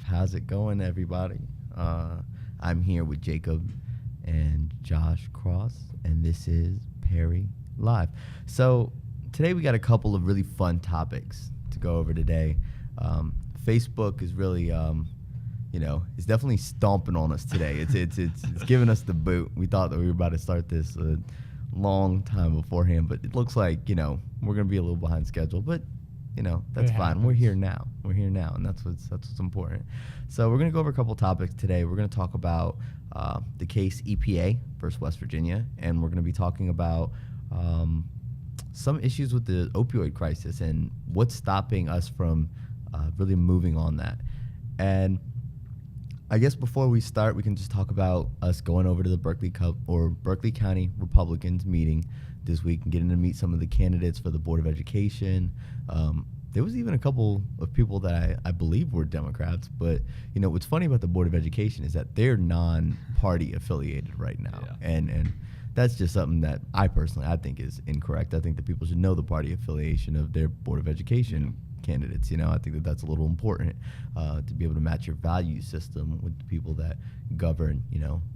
How's it going, everybody? I'm here with Jacob and Josh Cross, and this is Perry Live. So today we got a couple of really fun topics to go over today. Facebook is really, it's definitely stomping on us today. It's giving us the boot. We thought that we were about to start this a long time beforehand, but it looks like, we're going to be a little behind schedule, but that's fine. We're here now, and that's what's important. So we're going to go over a couple topics today. We're going to talk about the case EPA versus West Virginia, and we're going to be talking about some issues with the opioid crisis and what's stopping us from really moving on that. And I guess before we start, we can just talk about us going over to the Berkeley County Republicans meeting this week and getting to meet some of the candidates for the Board of Education. There was even a couple of people that I believe were Democrats, but what's funny about the Board of Education is that they're non-party affiliated right now, and that's just something that I think is incorrect. I think that people should know the party affiliation of their Board of Education candidates. I think that that's a little important to be able to match your value system with the people that govern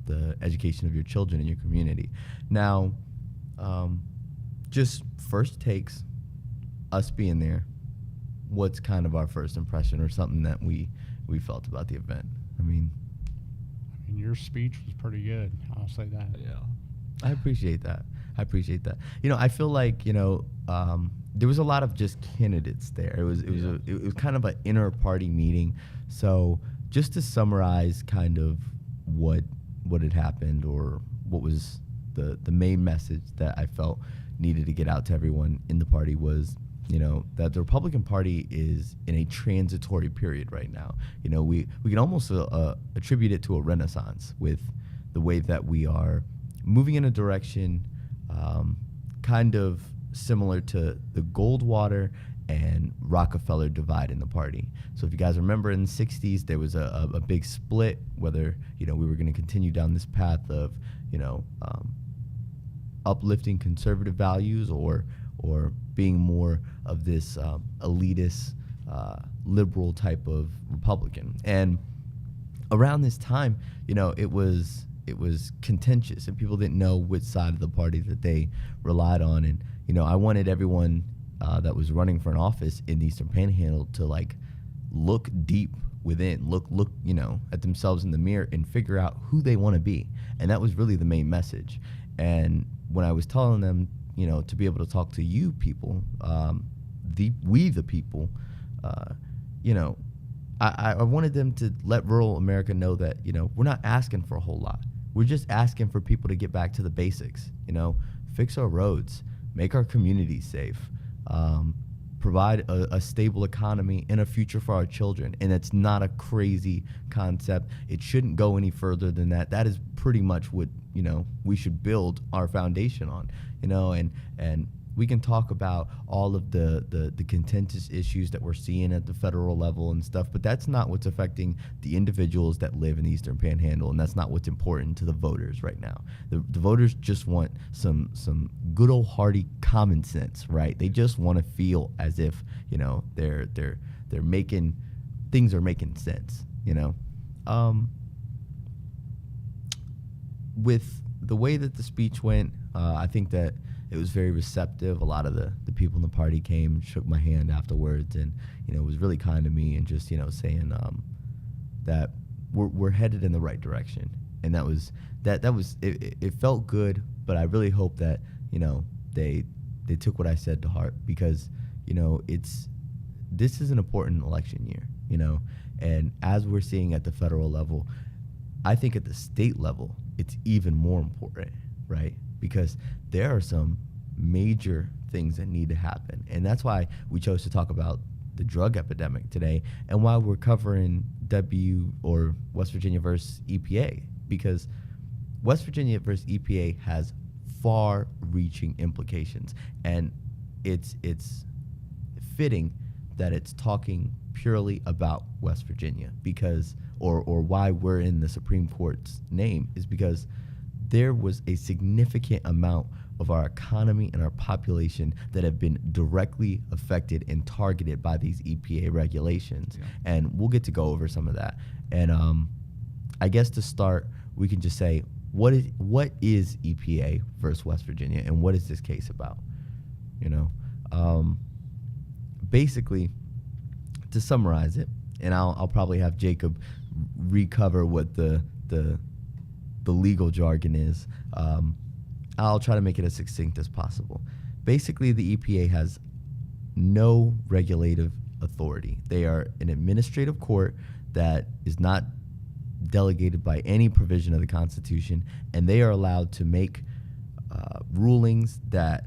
the education of your children in your community. Now, just first takes us being there, what's kind of our first impression or something that we felt about the event? I mean, your speech was pretty good. I'll say that. Yeah. I appreciate that. I feel like, there was a lot of just candidates there. It was kind of an inner party meeting. So just to summarize kind of what had happened, or what was the main message that I felt needed to get out to everyone in the party was, that the Republican Party is in a transitory period right now. We can almost attribute it to a renaissance with the way that we are moving in a direction kind of similar to the Goldwater and Rockefeller divide in the party. So if you guys remember, in the 60s, there was a big split, whether we were going to continue down this path of uplifting conservative values, or being more of this elitist liberal type of Republican. And around this time, it was contentious, and people didn't know which side of the party that they relied on. And I wanted everyone that was running for an office in the Eastern Panhandle to look deep within, look at themselves in the mirror and figure out who they want to be. And that was really the main message. And when I was telling them, to be able to talk to you people, the people, I wanted them to let rural America know that, we're not asking for a whole lot. We're just asking for people to get back to the basics, fix our roads, make our communities safe, provide a stable economy and a future for our children. And it's not a crazy concept. It shouldn't go any further than that. That is pretty much what, we should build our foundation on, and we can talk about all of the contentious issues that we're seeing at the federal level and stuff, but that's not what's affecting the individuals that live in the Eastern Panhandle, and that's not what's important to the voters right now. The voters just want some good old hearty common sense, right? They just want to feel as if they're making things are making sense. With the way that the speech went, I think that it was very receptive. A lot of the people in the party came, shook my hand afterwards, and was really kind to me, and just saying that we're headed in the right direction. And that was it felt good. But I really hope that they took what I said to heart, because this is an important election year, and as we're seeing at the federal level, I think at the state level it's even more important, right? Because there are some major things that need to happen. And that's why we chose to talk about the drug epidemic today, and why we're covering West Virginia versus EPA, because West Virginia versus EPA has far-reaching implications. And it's fitting that it's talking purely about West Virginia, because or why we're in the Supreme Court's name is because there was a significant amount of our economy and our population that have been directly affected and targeted by these EPA regulations. Yeah. And we'll get to go over some of that. And I guess to start, we can just say, what is EPA versus West Virginia, and what is this case about? Basically, to summarize it, and I'll probably have Jacob recover what the legal jargon is. I'll try to make it as succinct as possible. Basically, the EPA has no regulative authority. They are an administrative court that is not delegated by any provision of the Constitution, and they are allowed to make rulings that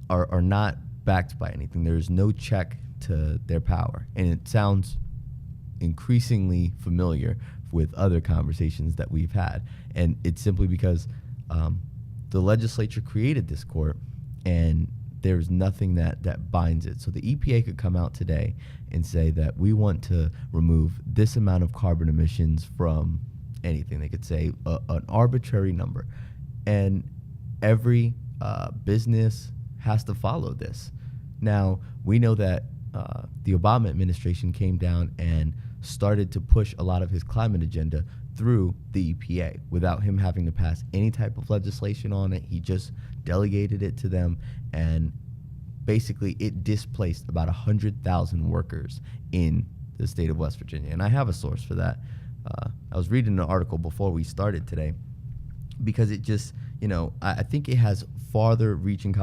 are not backed by anything. There is no check to their power, and it sounds increasingly familiar with other conversations that we've had, and it's simply because the legislature created this court, and there's nothing that binds it. So the EPA could come out today and say that we want to remove this amount of carbon emissions from anything. They could say an arbitrary number, and every business has to follow this. Now, we know that the Obama administration came down and started to push a lot of his climate agenda through the EPA without him having to pass any type of legislation on it. He just delegated it to them, and basically it displaced about 100,000 workers in the state of West Virginia. And I have a source for that. I was reading an article before we started today because it just, I think it has farther reaching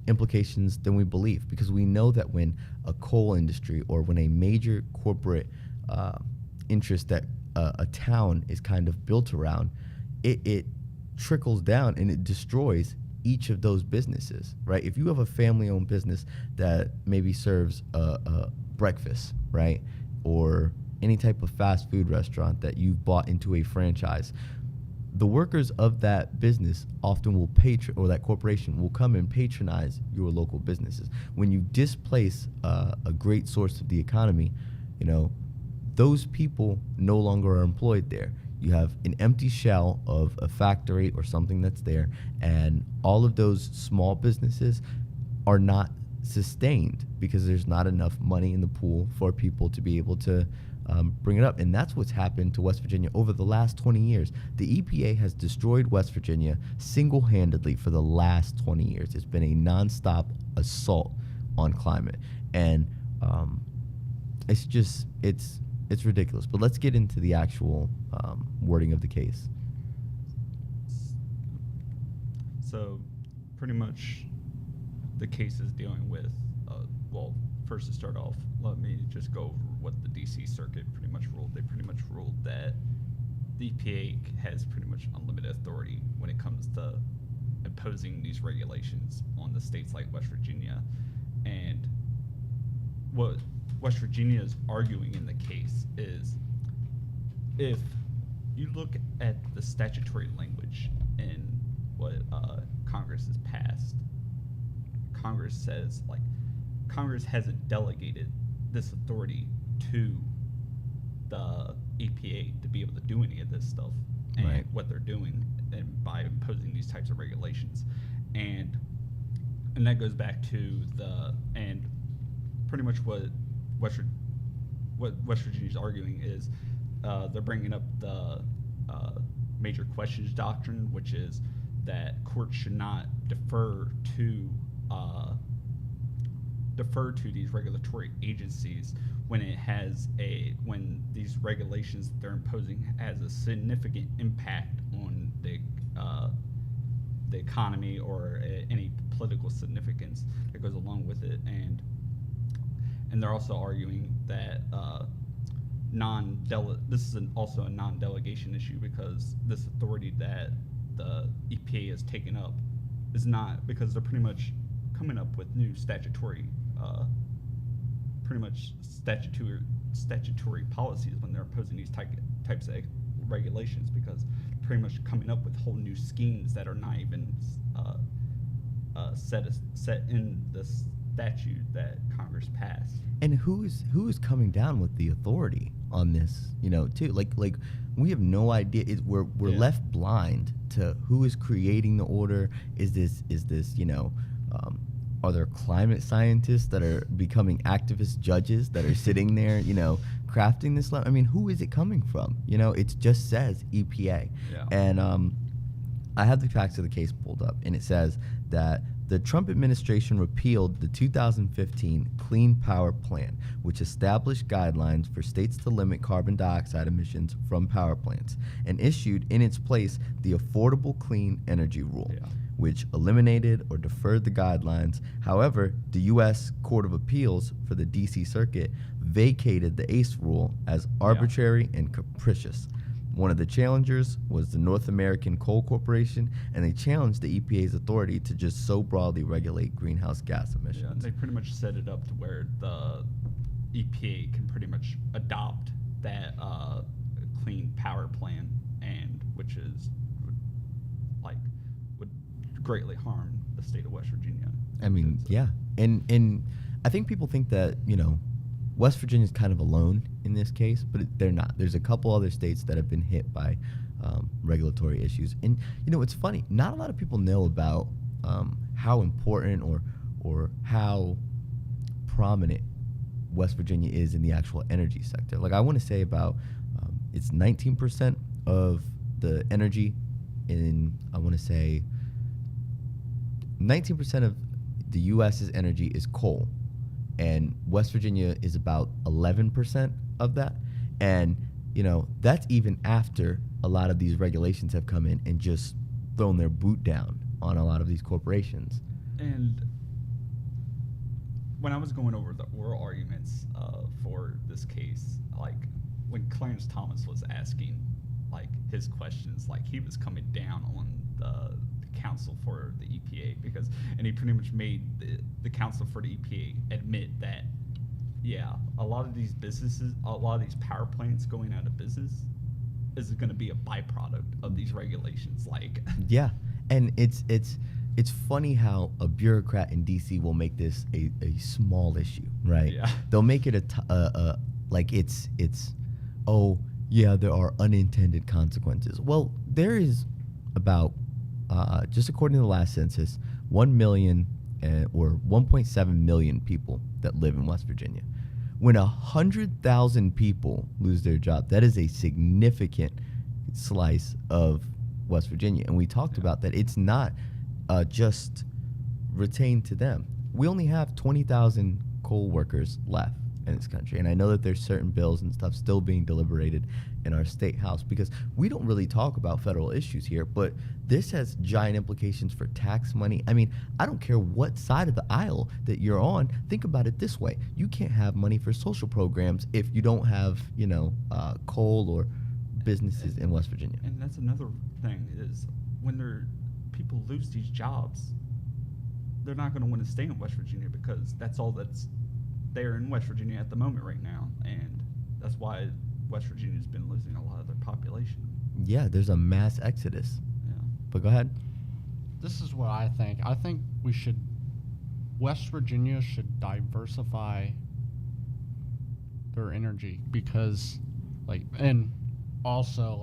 implications than we believe, because we know that when a coal industry or when a major corporate interest that a town is kind of built around, it trickles down and it destroys each of those businesses, right? If you have a family-owned business that maybe serves a breakfast, right, or any type of fast food restaurant that you've bought into a franchise, the workers of that business often will or that corporation will come and patronize your local businesses. When you displace a great source of the economy, those people no longer are employed there. You have an empty shell of a factory or something that's there, and all of those small businesses are not sustained because there's not enough money in the pool for people to be able to bring it up. And that's what's happened to West Virginia over the last 20 years. The EPA has destroyed West Virginia single-handedly for the last 20 years. It's been a nonstop assault on climate. And it's ridiculous. But let's get into the actual wording of the case. So pretty much the case is dealing with, first to start off, let me just go over what the DC Circuit pretty much ruled. They pretty much ruled that the EPA has pretty much unlimited authority when it comes to imposing these regulations on the states like West Virginia. And what West Virginia is arguing in the case is, if you look at the statutory language in what Congress has passed, Congress says, Congress hasn't delegated this authority to the EPA to be able to do any of this stuff and right. what they're doing, and by imposing these types of regulations. And that goes back to and pretty much what West Virginia's arguing is, they're bringing up the major questions doctrine, which is that courts should not defer to these regulatory agencies when these regulations that they're imposing has a significant impact on the economy or any political significance that goes along with it. And they're also arguing that this is also a non-delegation issue, because this authority that the EPA has taken up is not, because they're pretty much coming up with new statutory policies when they're imposing these types of regulations, because pretty much coming up with whole new schemes that are not even set in the statute that Congress passed. And who is coming down with the authority on this, too? Like we have no idea. We're left blind to who is creating the order. Is this are there climate scientists that are becoming activist judges that are sitting there, crafting this? I mean, who is it coming from? It just says EPA. Yeah. And I have the facts of the case pulled up, and it says that the Trump administration repealed the 2015 Clean Power Plan, which established guidelines for states to limit carbon dioxide emissions from power plants, and issued in its place the Affordable Clean Energy Rule, which eliminated or deferred the guidelines. However, the U.S. Court of Appeals for the D.C. Circuit vacated the ACE rule as arbitrary and capricious. One of the challengers was the North American Coal Corporation, and they challenged the EPA's authority to just so broadly regulate greenhouse gas emissions. Yeah, they pretty much set it up to where the EPA can pretty much adopt that clean power plan, and which is would greatly harm the state of West Virginia. I mean, yeah, and I think people think that West Virginia's kind of alone in this case, but they're not. There's a couple other states that have been hit by regulatory issues. And, it's funny. Not a lot of people know about how important or how prominent West Virginia is in the actual energy sector. Like, I want to say about it's 19% of the energy in, I want to say, 19% of the U.S.'s energy is coal, and West Virginia is about 11% of that. And that's even after a lot of these regulations have come in and just thrown their boot down on a lot of these corporations. And when I was going over the oral arguments for this case, like when Clarence Thomas was asking like his questions, like he was coming down on the counsel for the EPA and he pretty much made the counsel for the EPA admit that a lot of these businesses, a lot of these power plants going out of business is going to be a byproduct of these regulations. Like yeah, and it's funny how a bureaucrat in DC will make this a small issue, right? Yeah. They'll make it like it's oh yeah, there are unintended consequences. Well, there is about just according to the last census, 1 million or 1.7 million people that live in West Virginia. When 100,000 people lose their job, that is a significant slice of West Virginia. And we talked about that. It's not just retained to them. We only have 20,000 coal workers left in this country. And I know that there's certain bills and stuff still being deliberated in our state house because we don't really talk about federal issues here, but this has giant implications for tax money. I mean, I don't care what side of the aisle that you're on. Think about it this way. You can't have money for social programs if you don't have, coal or businesses in West Virginia. And that's another thing is when people lose these jobs, they're not going to want to stay in West Virginia because that's all that's there in West Virginia at the moment right now. And that's why West Virginia's been losing a lot of their population. Yeah, there's a mass exodus. Yeah. But go ahead. This is what I think. I think West Virginia should diversify their energy because, and also,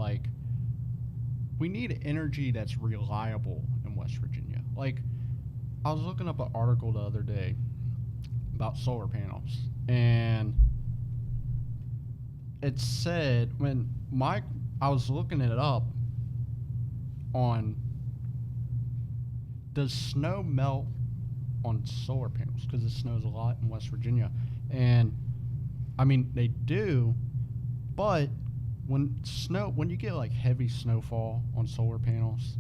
we need energy that's reliable in West Virginia. I was looking up an article the other day about solar panels, and it said I was looking it up on does snow melt on solar panels because it snows a lot in West Virginia, and I mean they do, but when you get heavy snowfall on solar panels,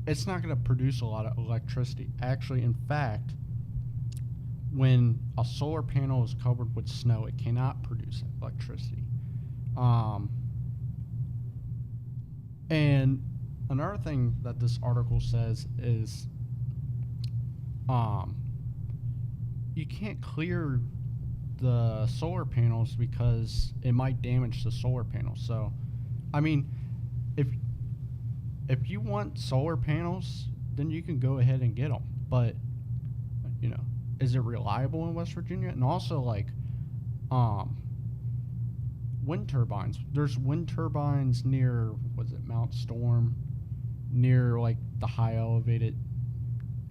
it's not going to produce a lot of electricity. Actually, in fact, when a solar panel is covered with snow, it cannot produce electricity. And another thing that this article says is you can't clear the solar panels because it might damage the solar panels. So, I mean, if you want solar panels, then you can go ahead and get them. But, is it reliable in West Virginia? And also, wind turbines. There's wind turbines near, Mount Storm, near, the high elevated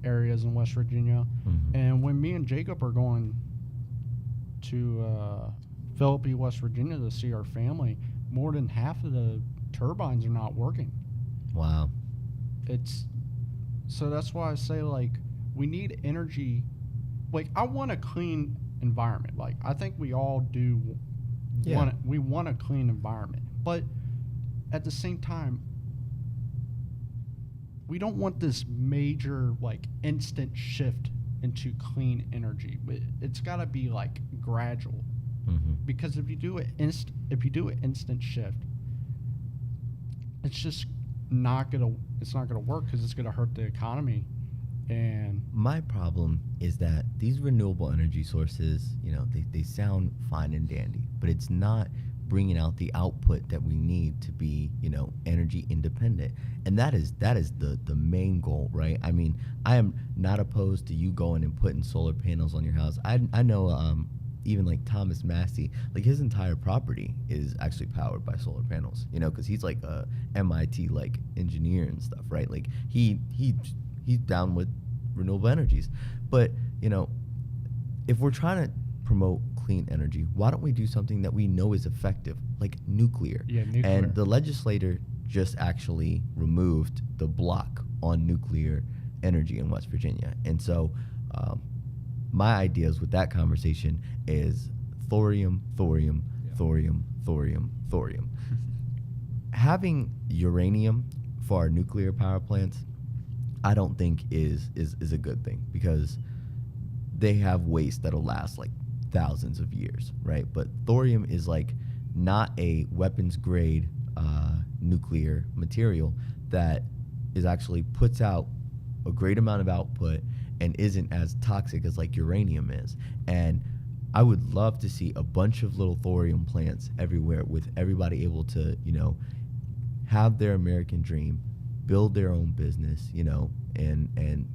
areas in West Virginia. Mm-hmm. And when me and Jacob are going to Philippi, West Virginia to see our family, more than half of the turbines are not working. Wow. So that's why I say, we need energy. I want a clean environment. I think we all do we want a clean environment. But at the same time, we don't want this major, instant shift into clean energy. It's got to be, gradual. Mm-hmm. Because if you do an instant shift, it's just not gonna work because it's gonna hurt the economy. And my problem is that these renewable energy sources, they sound fine and dandy, but it's not bringing out the output that we need to be, energy independent. And that is the main goal, right? I mean, I am not opposed to you going and putting solar panels on your house. I know even Thomas Massey, his entire property is actually powered by solar panels, because he's a MIT engineer and stuff, right? He's down with renewable energies. But, if we're trying to promote clean energy, why don't we do something that we know is effective, like nuclear? Yeah, nuclear. And the legislator just actually removed the block on nuclear energy in West Virginia. And so my ideas with that conversation is thorium, thorium, thorium, thorium, thorium. Having uranium for our nuclear power plants, I don't think is a good thing, because they have waste that'll last like thousands of years, right? But thorium is like not a weapons grade nuclear material that is actually puts out a great amount of output and isn't as toxic as like uranium is. And I would love to see a bunch of little thorium plants everywhere, with everybody able to, you know, have their American dream, build their own business, you know, and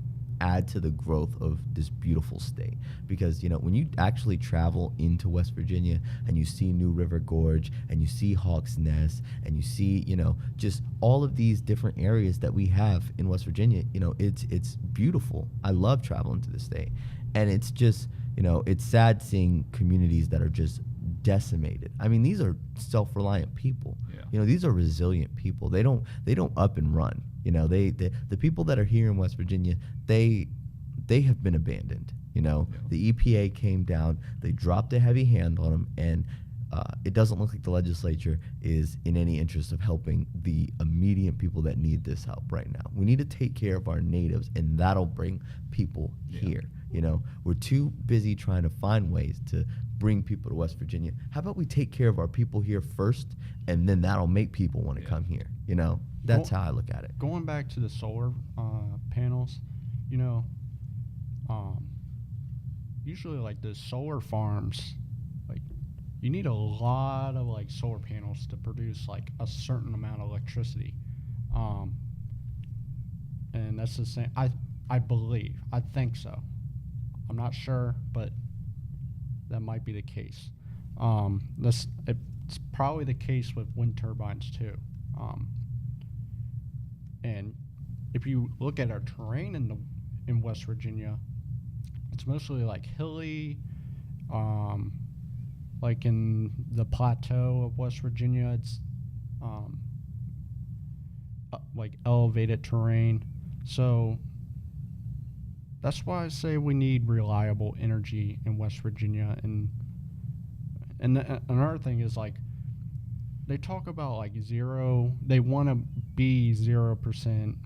add to the growth of this beautiful state. Because, you know, when you actually travel into West Virginia and you see New River Gorge and you see Hawks Nest and you see, you know, just all of these different areas that we have in West Virginia, you know, it's beautiful. I love traveling to the state. And it's just, you know, it's sad seeing communities that are just decimated. I mean, these are self-reliant people. Yeah. You know, these are resilient people. They don't up and run. You know, the people that are here in West Virginia, they have been abandoned. You know, Yeah. the EPA came down, they dropped a heavy hand on them, and it doesn't look like the legislature is in any interest of helping the immediate people that need this help right now. We need to take care of our natives, and that'll bring people here. You know, we're too busy trying to find ways to bring people to West Virginia. How about we take care of our people here first, and then that'll make people want to come here. You know, that's how I look at it. Going back to the solar panels, you know, usually like the solar farms, like you need a lot of like solar panels to produce like a certain amount of electricity, and that's the same. I believe, I think so. I'm not sure, but that might be the case. It's probably the case with wind turbines too. And if you look at our terrain in West Virginia, it's mostly like hilly, like in the plateau of West Virginia, it's like elevated terrain. So that's why I say we need reliable energy in West Virginia. And another thing is, like, they talk about like they want to be 0%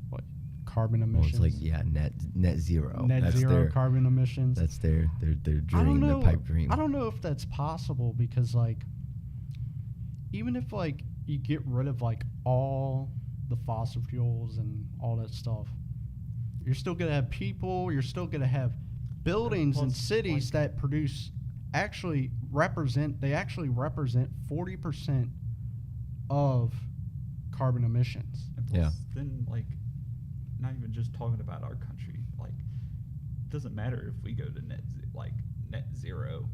what carbon emissions. Well, it's like net zero. Net zero carbon emissions. That's their dream, their pipe dream. I don't know if that's possible, because like even if like you get rid of like all the fossil fuels and all that stuff, you're still gonna have people. You're still gonna have buildings and cities that actually represent 40% of carbon emissions. And plus, then, like, not even just talking about our country, like, it doesn't matter if we go to net zero.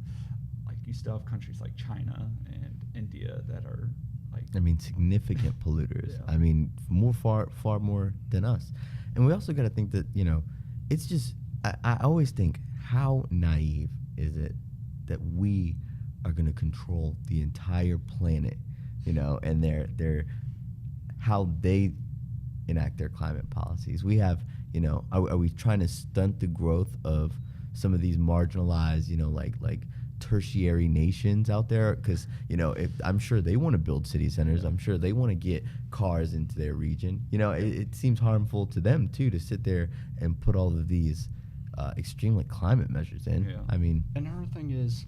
Like, you still have countries like China and India that are, like, I mean, significant polluters. Yeah. I mean, far more than us. And we also got to think that, you know, it's just, I always think, how naive is it that we are going to control the entire planet, you know, and how they enact their climate policies. We have, you know, are we trying to stunt the growth of some of these marginalized, you know, like tertiary nations out there? Because, you know, I'm sure they want to build city centers. I'm sure they want to get cars into their region. You know, it seems harmful to them too to sit there and put all of these extreme like climate measures in. Yeah. I mean, Another thing is,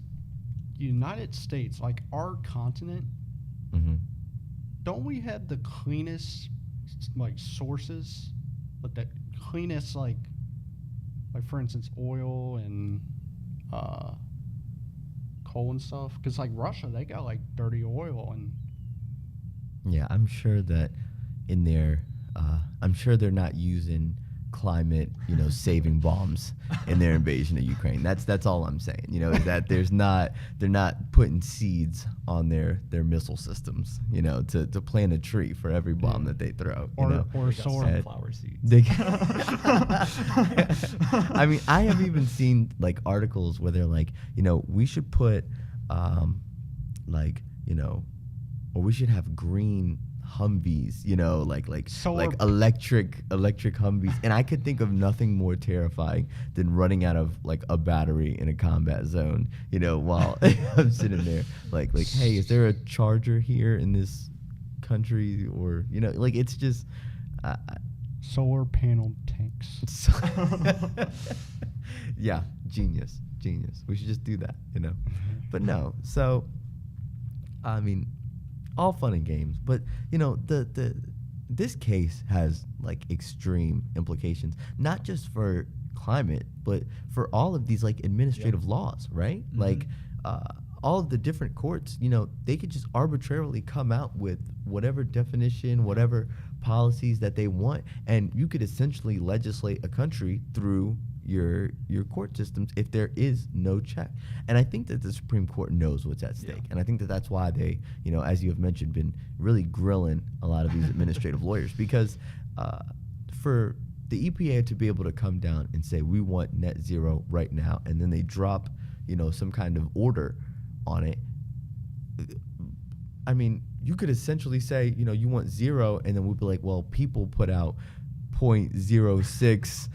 United States, like our continent, mhm. don't we have the cleanest like sources, like the cleanest like for instance oil and coal and stuff? Because like Russia, they got like dirty oil. And Yeah, I'm sure that in their, I'm sure they're not using climate, you know, saving bombs in their invasion of Ukraine. That's all I'm saying. You know, is that they're not putting seeds on their missile systems, you know, to plant a tree for every bomb that they throw. Or- you know? or They got solar- sunflower seeds. They, I mean, I have even seen like articles where they're like, you know, we should put, like, you know, or we should have green Humvees, you know, like Solar- electric Humvees, and I could think of nothing more terrifying than running out of like a battery in a combat zone, you know, while I'm sitting there like hey, is there a charger here in this country, or you know, like it's just Solar panel tanks. so yeah, genius. We should just do that, you know. But no, so I mean, all fun and games, but you know, this case has like extreme implications, not just for climate, but for all of these like administrative laws, right? Like all of the different courts, you know, they could just arbitrarily come out with whatever definition, whatever policies that they want, and you could essentially legislate a country through your court systems if there is no check. And I think that the Supreme Court knows what's at stake, and I think that that's why they, you know, as you have mentioned, been really grilling a lot of these administrative lawyers, because for the EPA to be able to come down and say we want net zero right now, and then they drop, you know, some kind of order on it. I mean, you could essentially say, you know, you want zero, and then we'd be like, well, people put out 0.06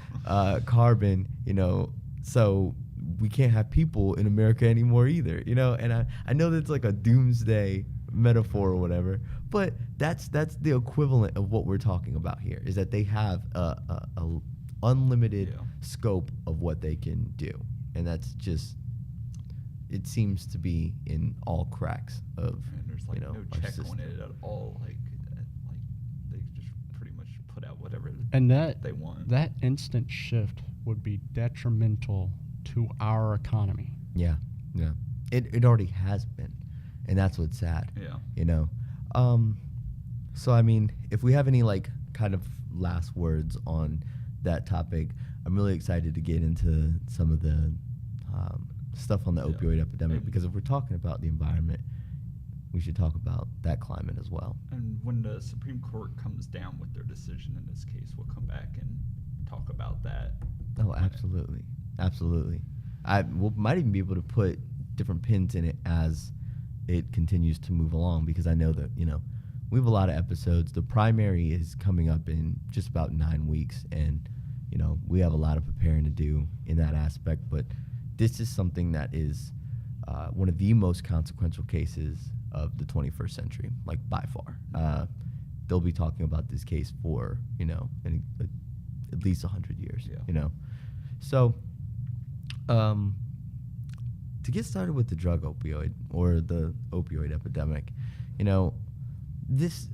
carbon, you know, so we can't have people in America anymore either, you know. And I know that's like a doomsday metaphor or whatever, but that's the equivalent of what we're talking about here, is that they have a unlimited scope of what they can do, and that's just, it seems to be in all cracks of, And there's like you know, no our check system. on it at all. Like they just pretty much put out whatever And that they want. that instant shift would be detrimental to our economy. Yeah. It already has been, and that's what's sad. Yeah. You know. So I mean, if we have any like kind of last words on that topic, I'm really excited to get into some of the stuff on the opioid epidemic, because if we're talking about the environment, we should talk about that climate as well. And when the Supreme Court comes down with their decision in this case, we'll come back and talk about that. Oh, absolutely. We might even be able to put different pins in it as it continues to move along, because I know that, you know, we have a lot of episodes. The primary is coming up in just about 9 weeks, and, you know, we have a lot of preparing to do in that aspect, but this is something that is one of the most consequential cases of the 21st century, like by far. They'll be talking about this case for, you know, at least 100 years, you know. So, to get started with the drug opioid, or the opioid epidemic, you know, this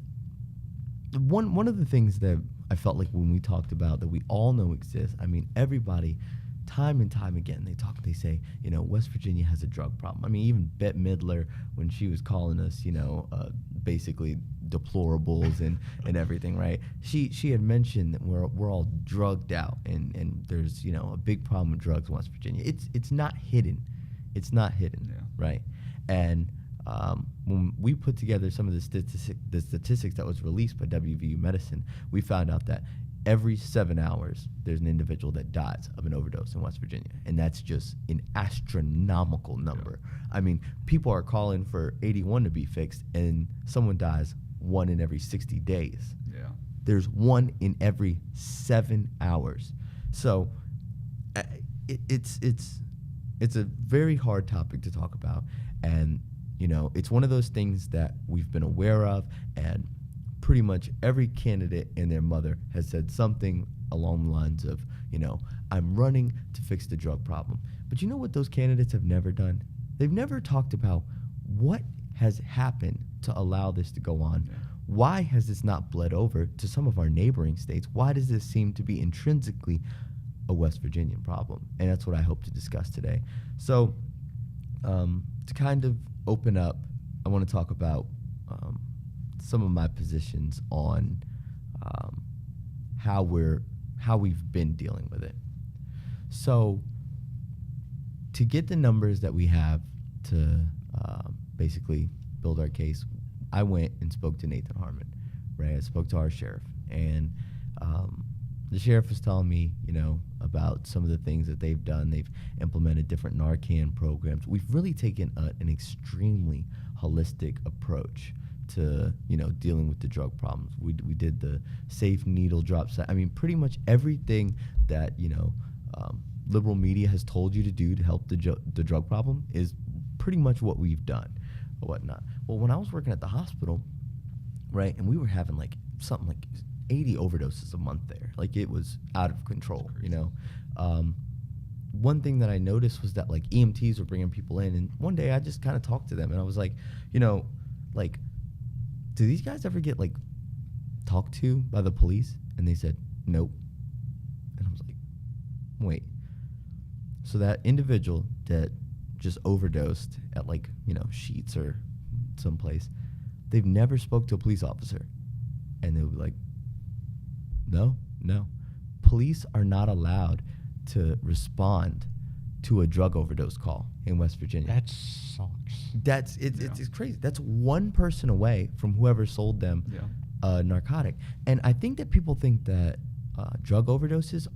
one of the things that I felt like when we talked about that we all know exists. I mean, everybody, time and time again, they say, you know, West Virginia has a drug problem. I mean, even Bette Midler, when she was calling us, you know, basically deplorables and everything, right? She had mentioned that we're all drugged out, and there's, you know, a big problem with drugs in West Virginia. It's not hidden. It's not hidden, right? And when we put together some of the statistics that was released by WVU Medicine, we found out that every 7 hours there's an individual that dies of an overdose in West Virginia, and that's just an astronomical number. I mean, people are calling for 81 to be fixed, and someone dies 1 in every 60 days. There's 1 in every 7 hours. So it's a very hard topic to talk about, and you know, it's one of those things that we've been aware of, and pretty much every candidate and their mother has said something along the lines of, you know, I'm running to fix the drug problem. But you know what those candidates have never done? They've never talked about what has happened to allow this to go on. Why has this not bled over to some of our neighboring states? Why does this seem to be intrinsically a West Virginian problem? And that's what I hope to discuss today. So to kind of open up, I want to talk about some of my positions on how we've been dealing with it. So to get the numbers that we have to basically build our case, I went and spoke to Nathan Harmon, right? I spoke to our sheriff, and the sheriff was telling me, you know, about some of the things that they've done. They've implemented different Narcan programs. We've really taken an extremely holistic approach to dealing with the drug problems. We did the safe needle drop set. I mean, pretty much everything that liberal media has told you to do to help the drug problem is pretty much what we've done or whatnot. Well, when I was working at the hospital, right, and we were having like something like 80 overdoses a month there. Like, it was out of control, One thing that I noticed was that like EMTs were bringing people in, and one day I just kind of talked to them and I was like, like, do these guys ever get like talked to by the police? And they said, nope. And I was like, wait. So that individual that just overdosed at like, Sheets or someplace, they've never spoke to a police officer. And they would be like, no. Police are not allowed to respond to a drug overdose call in West Virginia. That sucks. It's crazy. That's one person away from whoever sold them a narcotic. And I think that people think that drug overdoses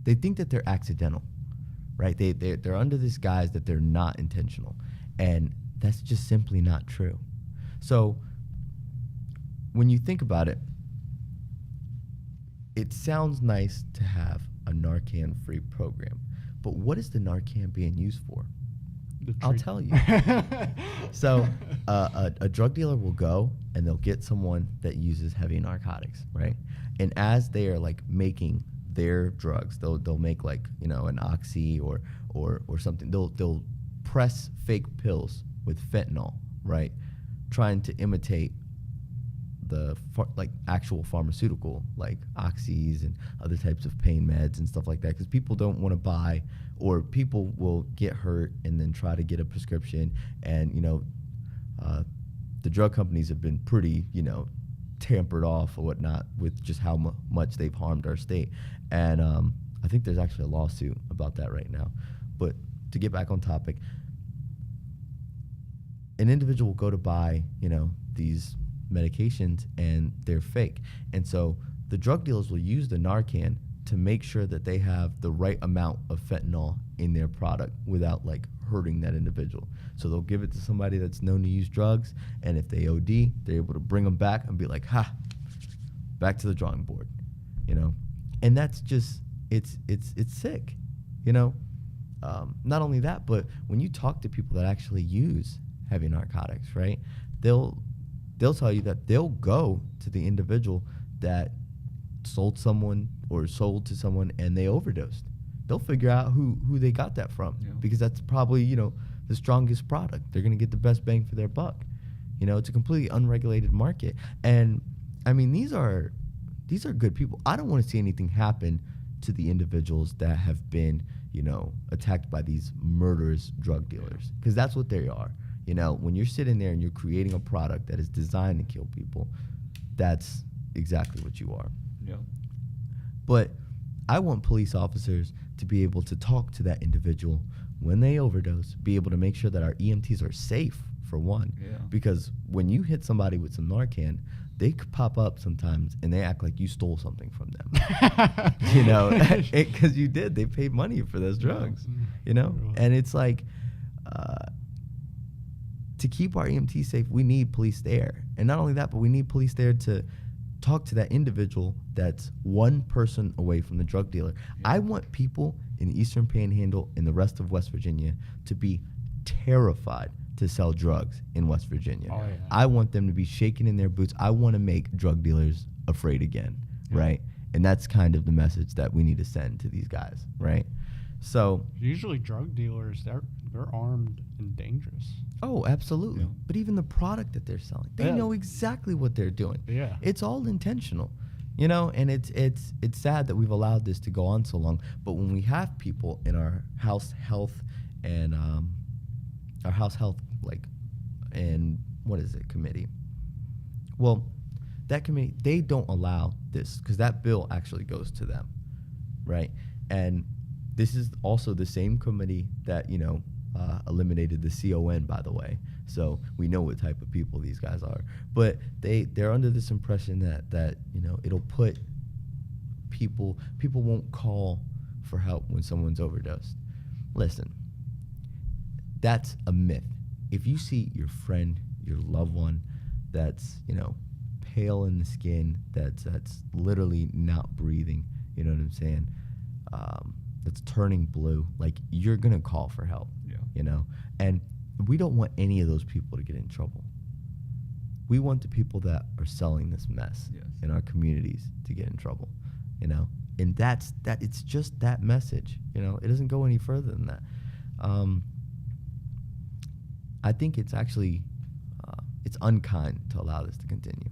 they think that they're accidental, right? They're under this guise that they're not intentional. And that's just simply not true. So when you think about it, it sounds nice to have a Narcan-free program, but what is the Narcan being used for? I'll tell you. So a drug dealer will go and they'll get someone that uses heavy narcotics, right? And as they are like making their drugs, they'll make like an oxy or something. They'll press fake pills with fentanyl, right? Trying to imitate the actual pharmaceutical, like oxys and other types of pain meds and stuff like that, because people don't want to buy, or people will get hurt and then try to get a prescription. And the drug companies have been pretty tampered off or whatnot with just how much they've harmed our state. And I think there's actually a lawsuit about that right now. But to get back on topic, an individual will go to buy these medications and they're fake. And so the drug dealers will use the Narcan to make sure that they have the right amount of fentanyl in their product without like hurting that individual. So they'll give it to somebody that's known to use drugs, and if they OD, they're able to bring them back and be like, back to the drawing board, And that's just it's sick, Not only that, but when you talk to people that actually use heavy narcotics, right? They'll tell you that they'll go to the individual that sold to someone and they overdosed. They'll figure out who they got that from, because that's probably, the strongest product. They're going to get the best bang for their buck. It's a completely unregulated market. And I mean, these are good people. I don't want to see anything happen to the individuals that have been, attacked by these murderous drug dealers, because that's what they are. When you're sitting there and you're creating a product that is designed to kill people, that's exactly what you are. Yeah. But I want police officers to be able to talk to that individual when they overdose, be able to make sure that our EMTs are safe, for one. Yeah. Because when you hit somebody with some Narcan, they could pop up sometimes and they act like you stole something from them. Because you did. They paid money for those drugs, And it's like, to keep our EMTs safe, we need police there. And not only that, but we need police there to talk to that individual that's one person away from the drug dealer. Yeah. I want people in the Eastern Panhandle and the rest of West Virginia to be terrified to sell drugs in West Virginia. Oh, yeah. I want them to be shaking in their boots. I want to make drug dealers afraid again, right? And that's kind of the message that we need to send to these guys, right? So usually drug dealers, they're armed and dangerous. Oh, absolutely. Yeah. But even the product that they're selling, they know exactly what they're doing. Yeah. It's all intentional, and it's sad that we've allowed this to go on so long. But when we have people in our house health and committee. Well, that committee, they don't allow this because that bill actually goes to them, right? And this is also the same committee that, eliminated the CON, by the way. So we know what type of people these guys are. But they're under this impression that it'll put people won't call for help when someone's overdosed. Listen, that's a myth. If you see your friend, your loved one that's, pale in the skin, that's literally not breathing, you know what I'm saying? That's turning blue, like you're gonna call for help, and we don't want any of those people to get in trouble. We want the people that are selling this mess in our communities to get in trouble, and that's that. It's just that message, it doesn't go any further than that. I think it's actually it's unkind to allow this to continue.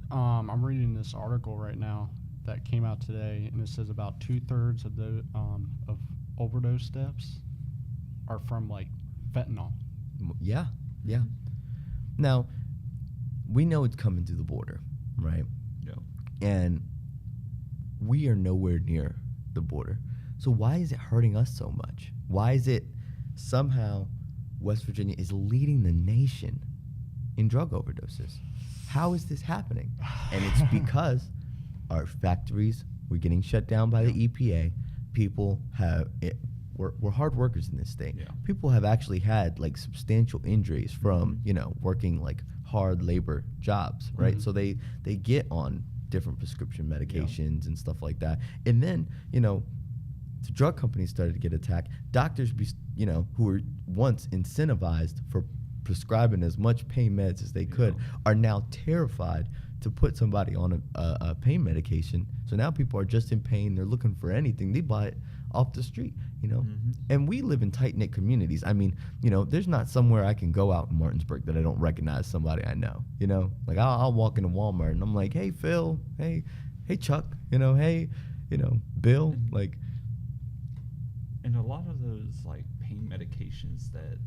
I'm reading this article right now that came out today, and it says about 2/3 of the of overdose deaths are from like fentanyl. Yeah. Now, we know it's coming through the border, right? Yeah. And we are nowhere near the border. So why is it hurting us so much? Why is it somehow West Virginia is leading the nation in drug overdoses? How is this happening? And it's because our factories were getting shut down by the EPA. People have we're hard workers in this state. Yeah. People have actually had like substantial injuries from working like hard labor jobs, right? Mhm. So they get on different prescription medications and stuff like that. And then the drug companies started to get attacked. Doctors, who were once incentivized for prescribing as much pain meds as they could, are now terrified to put somebody on a pain medication. So now people are just in pain. They're looking for anything. They buy it off the street, Mm-hmm. And we live in tight-knit communities. I mean, there's not somewhere I can go out in Martinsburg that I don't recognize somebody I know, Like I'll walk into Walmart and I'm like, hey, Phil, hey, Chuck, hey, Bill, like. And a lot of those like pain medications that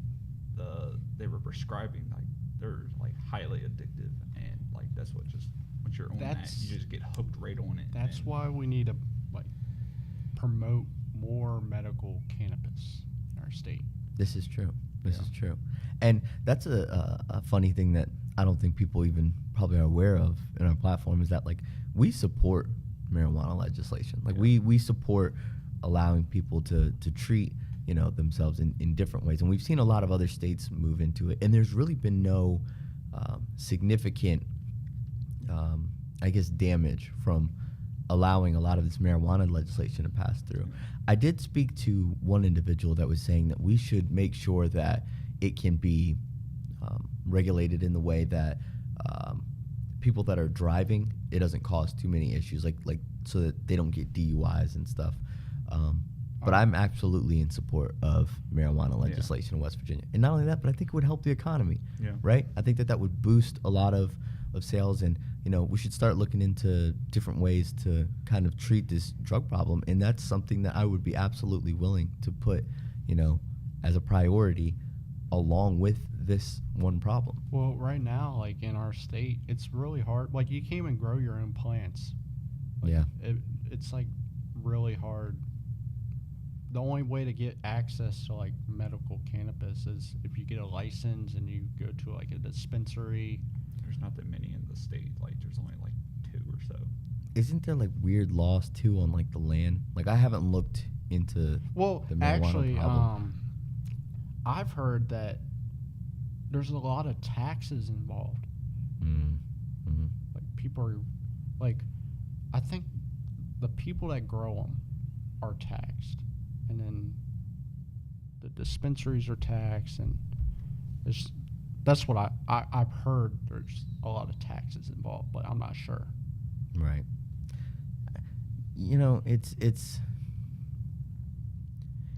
they were prescribing, like they're like highly addictive, and like that's what just once you're on that, you just get hooked right on it. That's why we need to like promote more medical cannabis in our state. This is true. This is true. And that's a funny thing that I don't think people even probably are aware of in our platform, is that like we support marijuana legislation. Like we support allowing people to treat themselves in different ways. And we've seen a lot of other states move into it. And there's really been no significant, damage from allowing a lot of this marijuana legislation to pass through. I did speak to one individual that was saying that we should make sure that it can be regulated in the way that people that are driving, it doesn't cause too many issues, like so that they don't get DUIs and stuff. But I'm absolutely in support of marijuana legislation in West Virginia. And not only that, but I think it would help the economy, right? I think that would boost a lot of sales, and we should start looking into different ways to kind of treat this drug problem. And that's something that I would be absolutely willing to put, as a priority along with this one problem. Well, right now, like in our state, it's really hard. Like you can't even grow your own plants. Like, it's like really hard. The only way to get access to like medical cannabis is if you get a license and you go to like a dispensary. There's not that many in the state. Like there's only like 2 or so. Isn't there like weird laws too on like the land? Like I haven't looked into the marijuana actually, problem. I've heard that there's a lot of taxes involved. Mm-hmm. Like people are, like, I think the people that grow them are taxed, and then the dispensaries are taxed, and that's what I've heard. There's a lot of taxes involved, but I'm not sure. Right. It's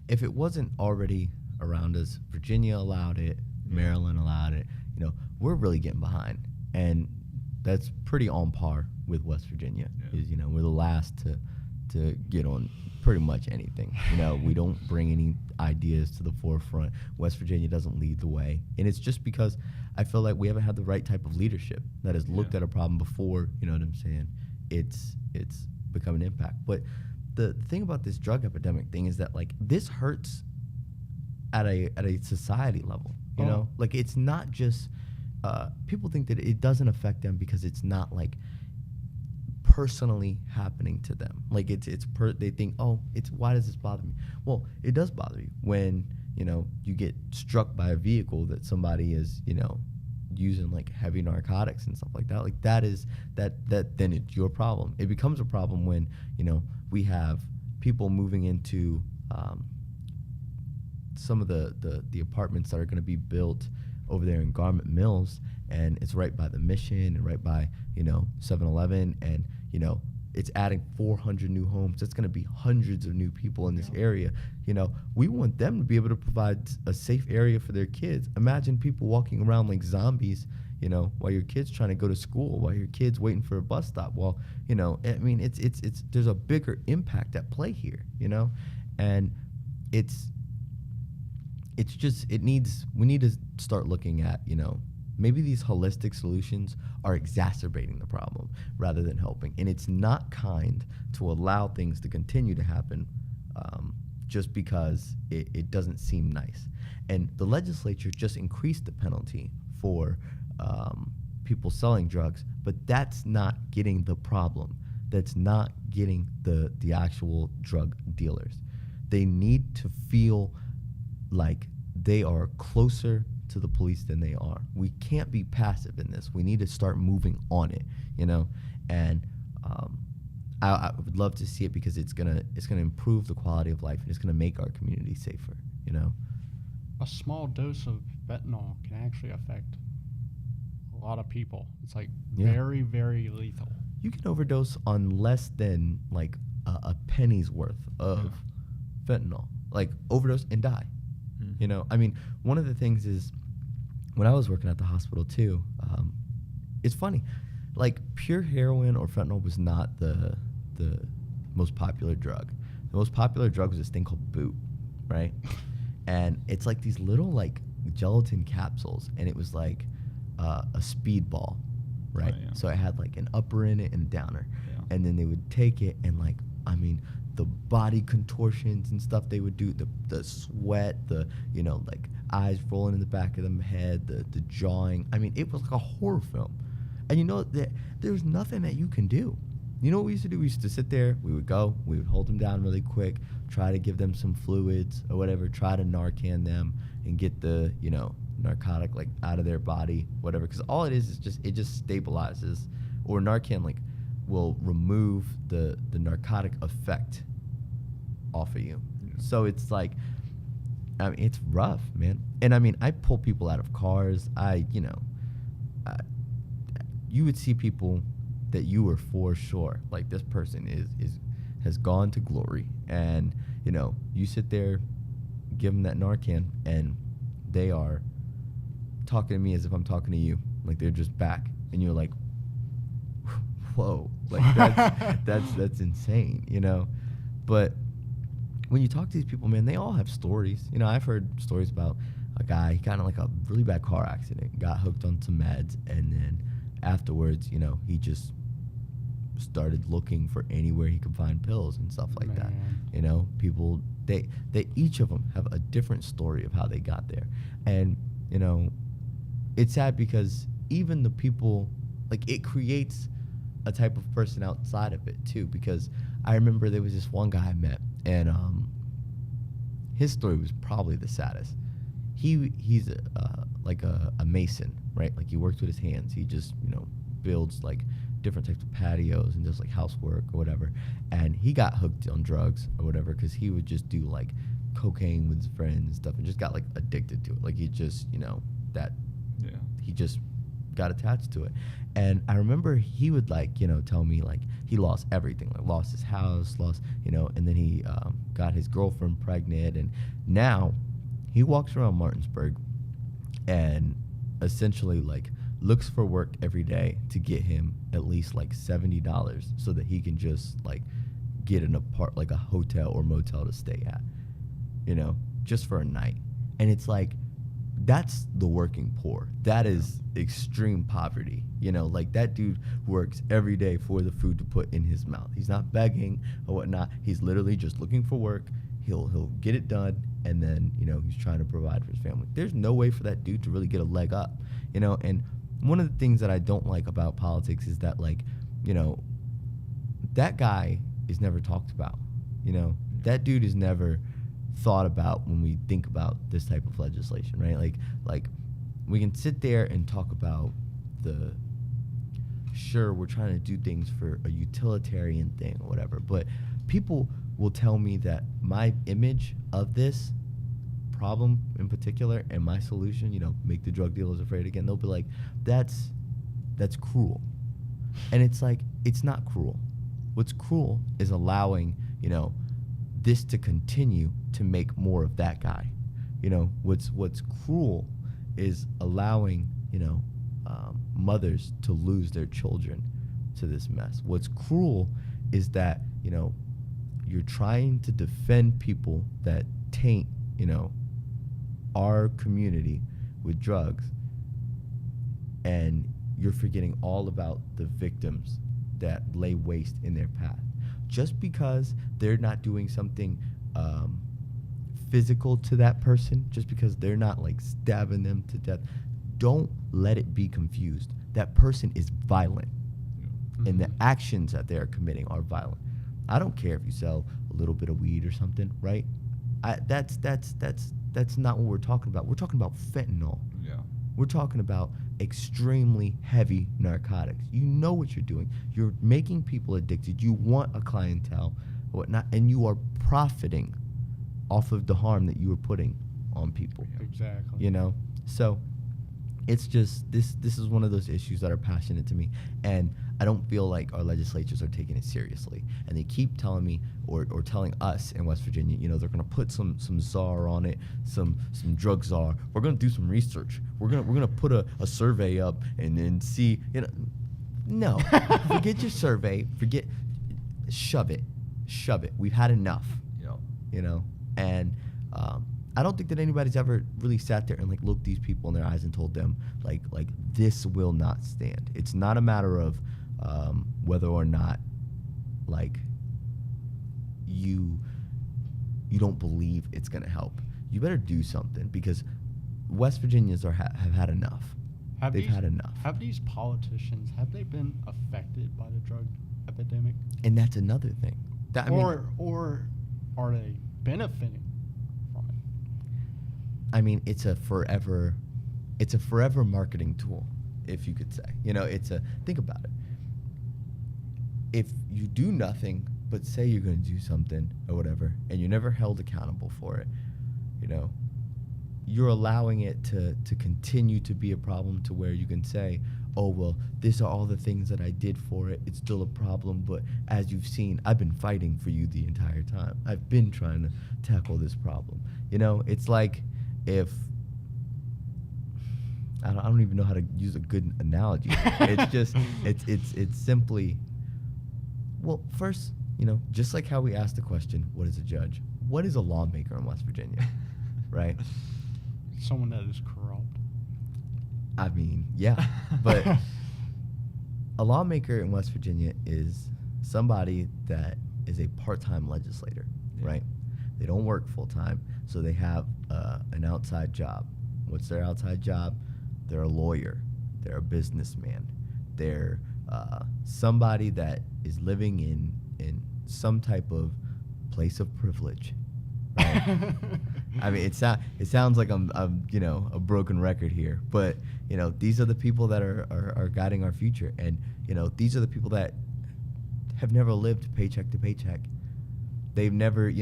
if it wasn't already around us, Virginia allowed it, Maryland allowed it, we're really getting behind. And that's pretty on par with West Virginia. Is we're the last to get on pretty much anything. We don't bring any ideas to the forefront. West Virginia doesn't lead the way. And it's just because I feel like we haven't had the right type of leadership that has looked at a problem before, you know what I'm saying? It's become an impact. But the thing about this drug epidemic thing is that like this hurts at a society level, you know? Like it's not just people think that it doesn't affect them because it's not like personally happening to them. Like they think, why does this bother me? Well, it does bother you when you get struck by a vehicle that somebody is using like heavy narcotics and stuff like that, like that is that then it's your problem. It becomes a problem when, you know, we have people moving into some of the apartments that are going to be built over there in Garment Mills, and it's right by the Mission and right by, you know, 7-Eleven, and, you know, it's adding 400 new homes. It's going to be hundreds of new people in this area. You know, we want them to be able to provide a safe area for their kids. Imagine people walking around like zombies, you know, while your kid's trying to go to school, while your kid's waiting for a bus stop. Well, you know, I mean, it's there's a bigger impact at play here, you know, and it's just, we need to start looking at, you know, maybe these holistic solutions are exacerbating the problem rather than helping. And it's not kind to allow things to continue to happen just because it doesn't seem nice. And the legislature just increased the penalty for people selling drugs, but that's not getting the problem. That's not getting the actual drug dealers. They need to feel like they are closer to the police than they are. We can't be passive in this. We need to start moving on it, you know. And I would love to see it because it's gonna improve the quality of life, and it's gonna make our community safer, you know. A small dose of fentanyl can actually affect a lot of people. It's like very, very lethal. You can overdose on less than like a penny's worth of fentanyl, like overdose and die. You know, I mean, one of the things is when I was working at the hospital too, it's funny, like pure heroin or fentanyl was not the most popular drug. The most popular drug was this thing called boot, right? And it's like these little like gelatin capsules, and it was like a speedball, right? Oh, yeah. So it had like an upper in it and a downer, and then they would take it and like, I mean, the body contortions and stuff they would do, the sweat, the, you know, like eyes rolling in the back of the head, the jawing. I mean, it was like a horror film. And you know that there's nothing that you can do. You know what we used to do? We used to sit there, we would hold them down really quick, try to give them some fluids or whatever, try to Narcan them and get the, you know, narcotic like out of their body, whatever. Because all it is just, it just stabilizes, or Narcan like will remove the narcotic effect off of you. So it's like, I mean, it's rough, man. And I mean, I pull people out of cars. You would see people that you were for sure, like this person has gone to glory, and you know, you sit there, give them that Narcan, and they are talking to me as if I'm talking to you, like they're just back, and you're like, whoa, like that's insane, you know. But when you talk to these people, man, they all have stories. You know, I've heard stories about a guy, he got in like a really bad car accident, got hooked on some meds, and then afterwards, you know, he just started looking for anywhere he could find pills and stuff like that. You know, people, they each of them have a different story of how they got there. And, you know, it's sad because even the people, like, it creates a type of person outside of it too, because I remember there was this one guy I met, and his story was probably the saddest. He's like a mason, right? Like, he works with his hands. He just, you know, builds like different types of patios and does like housework or whatever. And he got hooked on drugs or whatever because he would just do like cocaine with his friends and stuff, and just got like addicted to it. Like, he just, you know, he just got attached to it. And I remember he would, like, you know, tell me like he lost everything, like lost his house, you know, and then he got his girlfriend pregnant, and now he walks around Martinsburg and essentially like looks for work every day to get him at least like $70 so that he can just like get like a hotel or motel to stay at, you know, just for a night. And it's like, that's the working poor. That is extreme poverty. You know, like, that dude works every day for the food to put in his mouth. He's not begging or whatnot. He's literally just looking for work. He'll get it done, and then, you know, he's trying to provide for his family. There's no way for that dude to really get a leg up, you know. And one of the things that I don't like about politics is that, like, you know, that guy is never talked about. You know, that dude is never thought about when we think about this type of legislation, right? Like we can sit there and talk about the, sure, we're trying to do things for a utilitarian thing or whatever, but people will tell me that my image of this problem in particular and my solution, make the drug dealers afraid again, they'll be like, that's cruel. And it's like, it's not cruel. What's cruel is allowing, this to continue to make more of that guy. What's cruel is allowing, mothers to lose their children to this mess. What's cruel is that, you're trying to defend people that taint, our community with drugs, and you're forgetting all about the victims that lay waste in their path. Just because they're not doing something physical to that person, just because they're not like stabbing them to death, don't let it be confused. That person is violent, and the actions that they are committing are violent. I don't care if you sell a little bit of weed or something, right? That's not what we're talking about. We're talking about fentanyl. Yeah. We're talking about extremely heavy narcotics. You know what you're doing. You're making people addicted. You want a clientele, whatnot, and you are profiting off of the harm that you are putting on people. Exactly. So it's just this is one of those issues that are passionate to me, and I don't feel like our legislatures are taking it seriously. And they keep telling me or telling us in West Virginia, they're going to put some czar on it, some drug czar. We're going to do some research. We're going to put a survey up and then see, no. Forget your survey. Shove it. We've had enough. Yep. And I don't think that anybody's ever really sat there and like looked these people in their eyes and told them like this will not stand. It's not a matter of whether or not like you don't believe it's going to help. You better do something, because West Virginians have had enough. They've had enough. Have these politicians, have they been affected by the drug epidemic? And that's another thing. Or are they benefiting from it? I mean, it's a forever marketing tool, if you could say. Think about it. If you do nothing but say you're going to do something or whatever, and you're never held accountable for it, you're allowing it to continue to be a problem, to where you can say, oh, well, these are all the things that I did for it. It's still a problem, but as you've seen, I've been fighting for you the entire time. I've been trying to tackle this problem. It's like if I don't even know how to use a good analogy. It's just it's simply, well, first, just like how we asked the question, what is a judge? What is a lawmaker in West Virginia? Right? Someone that is corrupt. I mean, yeah, but a lawmaker in West Virginia is somebody that is a part-time legislator, right? They don't work full-time, so they have an outside job. What's their outside job? They're a lawyer. They're a businessman. They're somebody that is living in some type of place of privilege. Right? I mean, it sounds like I'm a broken record here, but these are the people that are guiding our future, and these are the people that have never lived paycheck to paycheck. They've never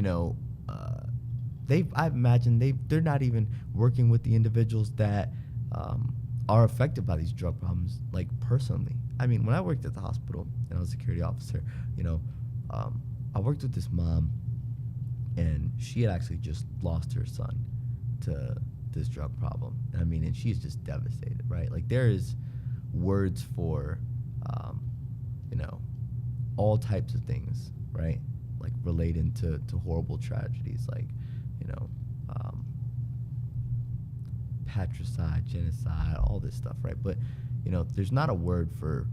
I imagine they're not even working with the individuals that are affected by these drug problems, like personally. I mean, when I worked at the hospital and I was a security officer, I worked with this mom, and she had actually just lost her son to this drug problem. I mean, and she's just devastated, right? Like, there is words for, all types of things, right? Like, relating to horrible tragedies, like, patricide, genocide, all this stuff, right? But, there's not a word for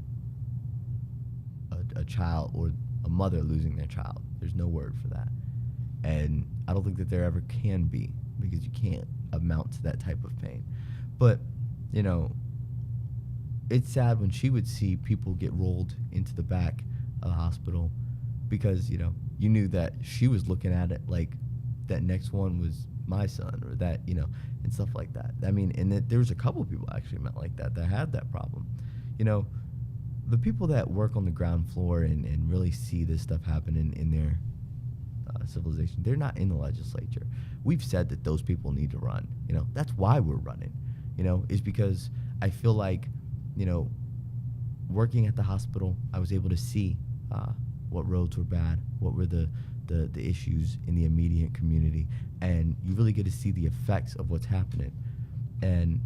a child or a mother losing their child. There's no word for that. And I don't think that there ever can be, because you can't amount to that type of pain. But, it's sad when she would see people get rolled into the back of the hospital, because, you knew that she was looking at it like that next one was my son, or that, and stuff like that. I mean, and there was a couple of people I actually met like that had that problem. The people that work on the ground floor and really see this stuff happening in their civilization, they're not in the legislature. We've said that those people need to run. That's why we're running, is because I feel like, working at the hospital, I was able to see what roads were bad, what were the issues in the immediate community, and you really get to see the effects of what's happening. And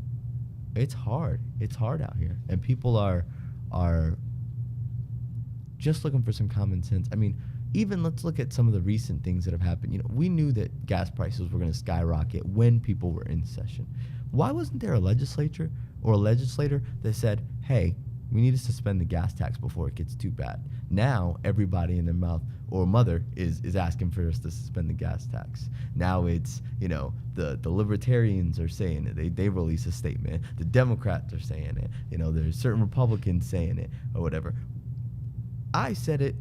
it's hard. It's hard out here, and people are just looking for some common sense. I mean, even let's look at some of the recent things that have happened. We knew that gas prices were going to skyrocket when people were in session. Why wasn't there a legislature or a legislator that said, hey, we need to suspend the gas tax before it gets too bad? Now everybody in their mouth or mother is asking for us to suspend the gas tax. Now it's, the libertarians are saying it. They release a statement. The Democrats are saying it. There's certain Republicans saying it or whatever. I said it,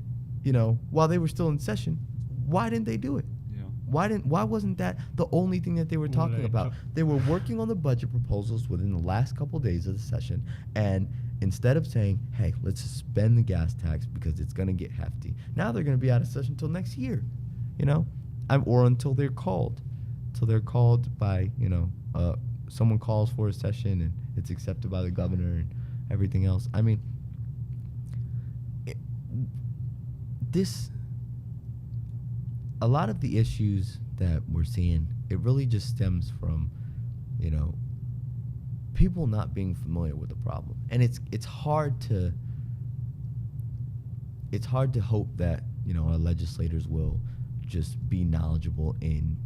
while they were still in session. Why didn't they do it? Yeah. Why wasn't that the only thing that they were talking about? They were working on the budget proposals within the last couple of days of the session, and instead of saying, hey, let's suspend the gas tax because it's going to get hefty, now they're going to be out of session until next year, or until they're called. Till they're called by, someone calls for a session and it's accepted by the governor and everything else. I mean, a lot of the issues that we're seeing, it really just stems from, people not being familiar with the problem. And it's hard to hope that, our legislators will just be knowledgeable in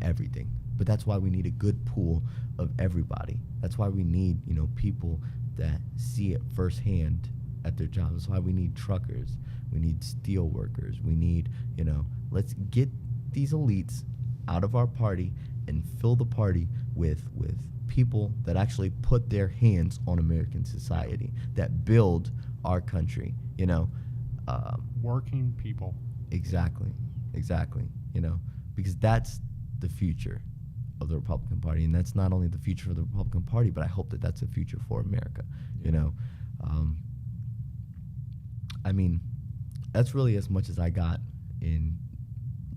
everything. But that's why we need a good pool of everybody. That's why we need, people that see it firsthand at their jobs. That's why we need truckers. We need steel workers. We need, let's get these elites out of our party and fill the party with people that actually put their hands on American society, that build our country, Working people. Exactly. Because that's the future of the Republican Party, and that's not only the future of the Republican Party, but I hope that that's the future for America. I mean, that's really as much as I got in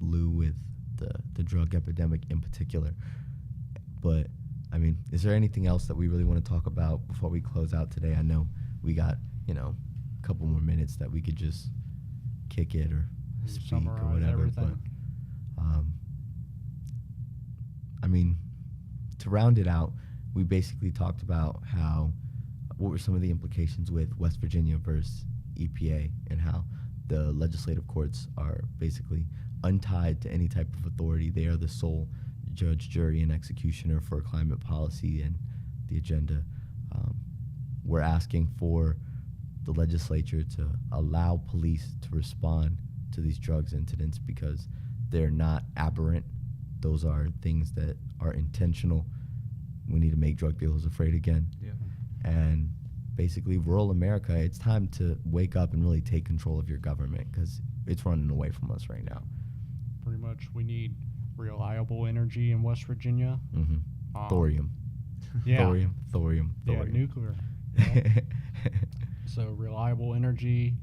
lieu with the drug epidemic in particular. But I mean, is there anything else that we really want to talk about before we close out today? I know we got, a couple more minutes that we could just kick it or speak or whatever. Everything. But I mean, to round it out, we basically talked about what were some of the implications with West Virginia versus EPA, and how the legislative courts are basically untied to any type of authority. They are the sole judge, jury, and executioner for climate policy and the agenda. We're asking for the legislature to allow police to respond to these drugs incidents because they're not aberrant. Those are things that are intentional. We need to make drug dealers afraid again. Yeah. And basically, rural America, it's time to wake up and really take control of your government because it's running away from us right now. Pretty much, we need reliable energy in West Virginia. Mm-hmm. Thorium. Yeah. Thorium. Yeah, nuclear. Yeah. So reliable energy.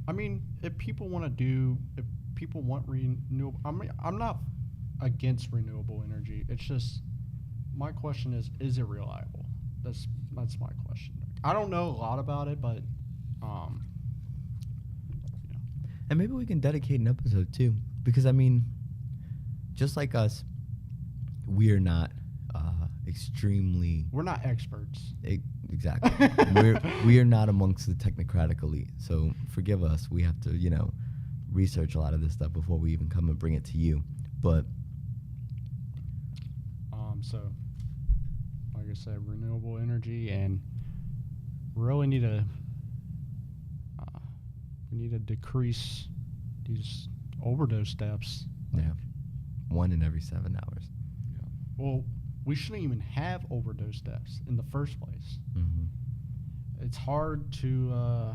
I mean, if people want renewable, I'm not against renewable energy. It's just, my question is it reliable? That's my question. I don't know a lot about it, but And maybe we can dedicate an episode too, because I mean, just like us, we are not extremely. We're not experts. Exactly. we are not amongst the technocratic elite. So forgive us. We have to, research a lot of this stuff before we even come and bring it to you. But so like I said, renewable energy, and really need to decrease these overdose deaths. Yeah, 1 in every 7 hours. Yeah. Well, we shouldn't even have overdose deaths in the first place. Mm-hmm. It's hard to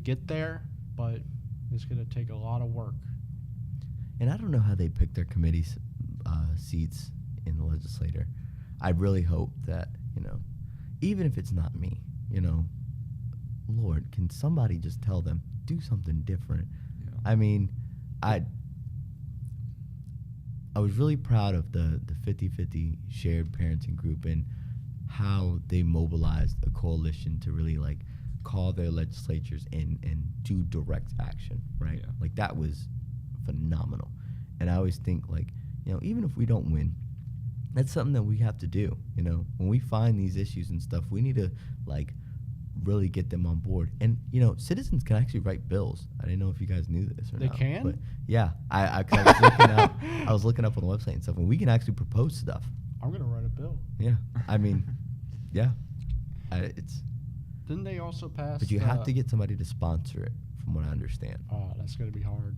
get there, but it's going to take a lot of work. And I don't know how they pick their committee seats in the legislature. I really hope that, even if it's not me, Lord, can somebody just tell them, do something different? Yeah. I mean, I was really proud of the 50-50 shared parenting group and how they mobilized a coalition to really like call their legislatures in and do direct action, right? Yeah. Like that was phenomenal. And I always think like, even if we don't win, that's something that we have to do. When we find these issues and stuff, we need to like really get them on board. And citizens can actually write bills. I didn't know if you guys knew this or They not. can? But yeah, I was looking up. I was looking up on the website and stuff, and we can actually propose stuff. I'm gonna write a bill. Yeah, I mean, yeah, it's. Didn't they also pass? But you have to get somebody to sponsor it, from what I understand. Oh, that's gonna be hard.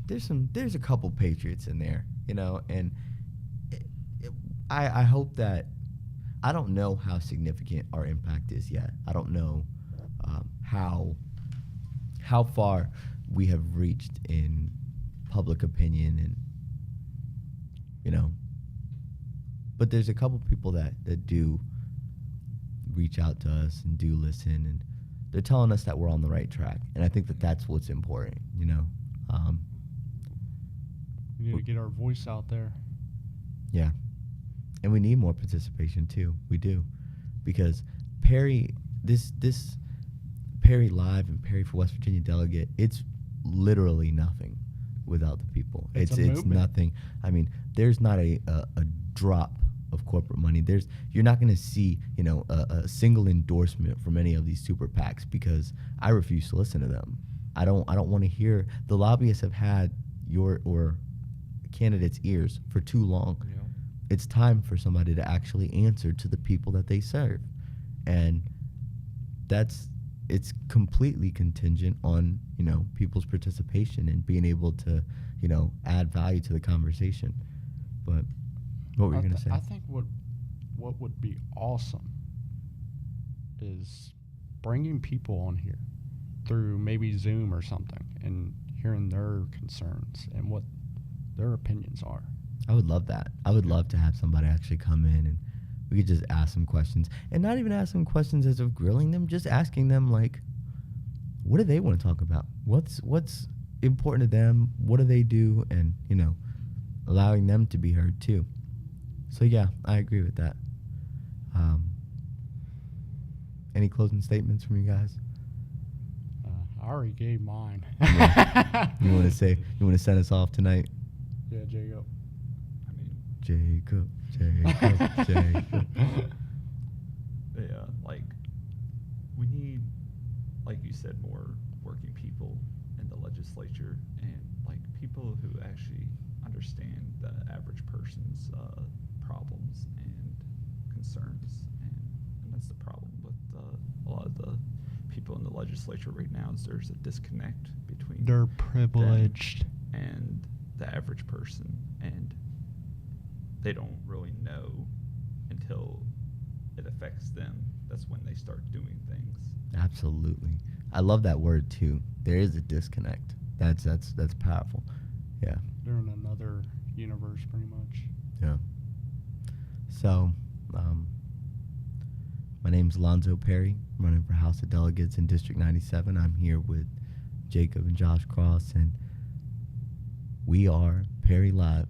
There's a couple patriots in there, and I hope that. I don't know how significant our impact is yet. I don't know how far we have reached in public opinion, and but there's a couple people that do reach out to us and do listen, and they're telling us that we're on the right track, and I think that that's what's important. We need to get our voice out there. Yeah. And we need more participation too. We do. Because Perry, this Perry Live and Perry for West Virginia Delegate, it's literally nothing without the people. It's a It's movement. nothing. I mean, there's not a drop of corporate money. You're not going to see, a single endorsement from any of these super PACs because I refuse to listen to them. I don't want to hear. The lobbyists have had your or candidates' ears for too long. Yeah. It's time for somebody to actually answer to the people that they serve. And it's completely contingent on, people's participation and being able to, add value to the conversation. But what were you going to say? I think what would be awesome is bringing people on here through maybe Zoom or something and hearing their concerns and what their opinions are. I would love that. I would love to have somebody actually come in and we could just ask them questions, and not even ask them questions as of grilling them, just asking them like, what do they want to talk about? What's important to them? What do they do? And, allowing them to be heard too. So yeah, I agree with that. Any closing statements from you guys? I already gave mine. You want to send us off tonight? Yeah, Jacob. I mean, Jacob. yeah, like we need, like you said, more working people in the legislature and like people who actually understand the average person's problems and concerns, and that's the problem with a lot of the people in the legislature right now is there's a disconnect between They're privileged. and the average person, and they don't really know until it affects them. That's when they start doing things. Absolutely. I love that word too. There is a disconnect. That's powerful. Yeah. They're in another universe, pretty much. Yeah. So, my name's Alonzo Perry. I'm running for House of Delegates in District 97. I'm here with Jacob and Josh Cross, and we are Perry Live.